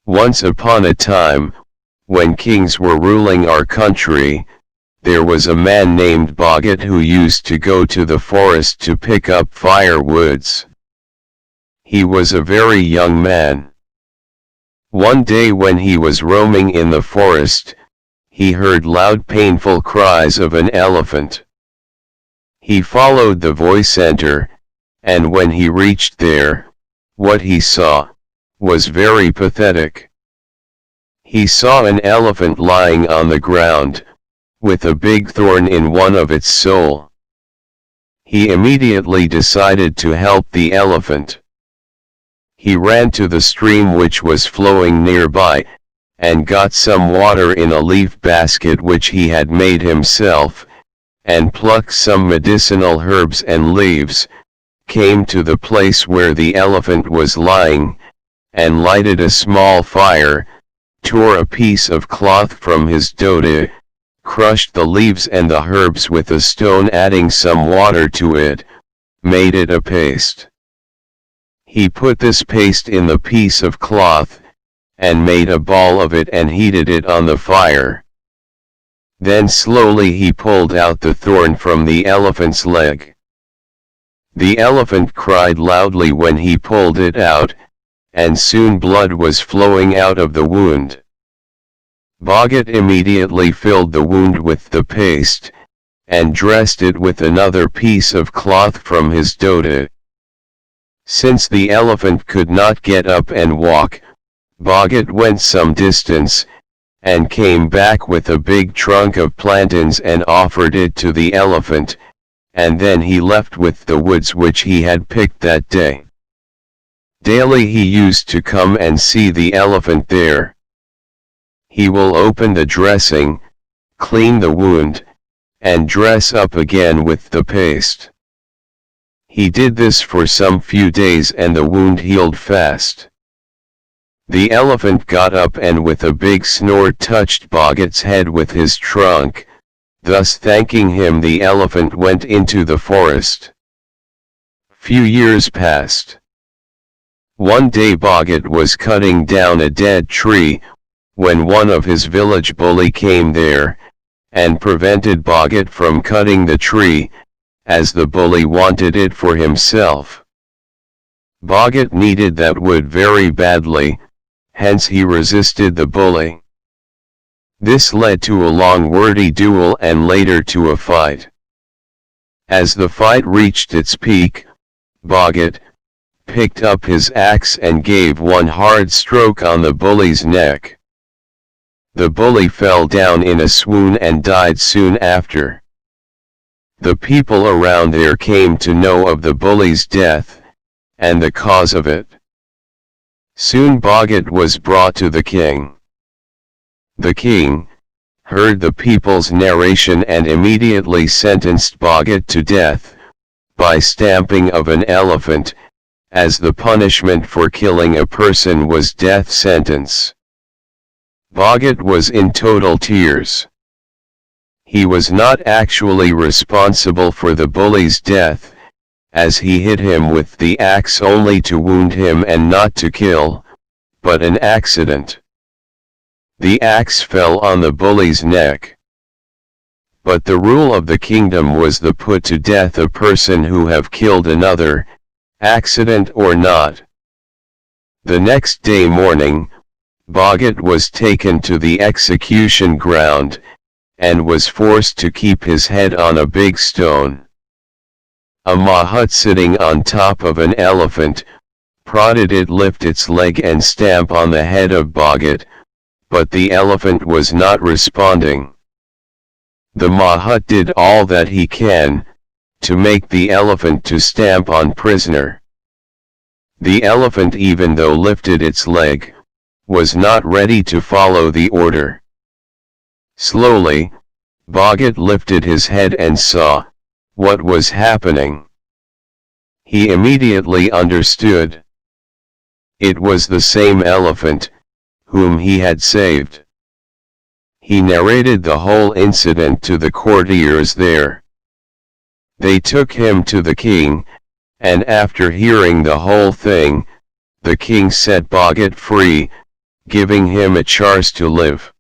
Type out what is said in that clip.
Once upon a time, when kings were ruling our country, there was a man named Bhagat who used to go to the forest to pick up firewoods. He was a very young man. One day when he was roaming in the forest, he heard loud painful cries of an elephant. He followed the voice center, and when he reached there, what he saw was very pathetic. He saw an elephant lying on the ground, with a big thorn in one of its soul. He immediately decided to help the elephant. He ran to the stream which was flowing nearby, and got some water in a leaf basket which he had made himself, and plucked some medicinal herbs and leaves, came to the place where the elephant was lying, and lighted a small fire, tore a piece of cloth from his dhoti, crushed the leaves and the herbs with a stone, adding some water to it, made it a paste. He put this paste in the piece of cloth, and made a ball of it and heated it on the fire. Then slowly he pulled out the thorn from the elephant's leg. The elephant cried loudly when he pulled it out, and soon blood was flowing out of the wound. Bhagat immediately filled the wound with the paste, and dressed it with another piece of cloth from his dhoti. Since the elephant could not get up and walk, Bhagat went some distance, and came back with a big trunk of plantains and offered it to the elephant, and then he left with the woods which he had picked that day. Daily he used to come and see the elephant there. He will open the dressing, clean the wound, and dress up again with the paste. He did this for some few days and the wound healed fast. The elephant got up and with a big snort touched Bhagat's head with his trunk, thus thanking him. The elephant went into the forest. Few years passed. One day Bhagat was cutting down a dead tree, when one of his village bully came there, and prevented Bhagat from cutting the tree, as the bully wanted it for himself. Bhagat needed that wood very badly, hence he resisted the bully. This led to a long wordy duel and later to a fight. As the fight reached its peak, Bhagat picked up his axe and gave one hard stroke on the bully's neck. The bully fell down in a swoon and died soon after. The people around there came to know of the bully's death, and the cause of it. Soon Bhagat was brought to the king. The king heard the people's narration and immediately sentenced Bhagat to death, by stamping of an elephant, as the punishment for killing a person was death sentence. Bhagat was in total tears. He was not actually responsible for the bully's death, as he hit him with the axe only to wound him and not to kill, but an accident. The axe fell on the bully's neck. But the rule of the kingdom was the put to death a person who have killed another, accident or not. The next day morning, Bhagat was taken to the execution ground, and was forced to keep his head on a big stone. A Mahat sitting on top of an elephant, prodded it lift its leg and stamp on the head of Bhagat, but the elephant was not responding. The Mahat did all that he can, to make the elephant to stamp on prisoner. The elephant, even though lifted its leg, was not ready to follow the order. Slowly, Bhagat lifted his head and saw what was happening. He immediately understood. It was the same elephant, whom he had saved. He narrated the whole incident to the courtiers there. They took him to the king, and after hearing the whole thing, the king set Bhagat free, giving him a chance to live.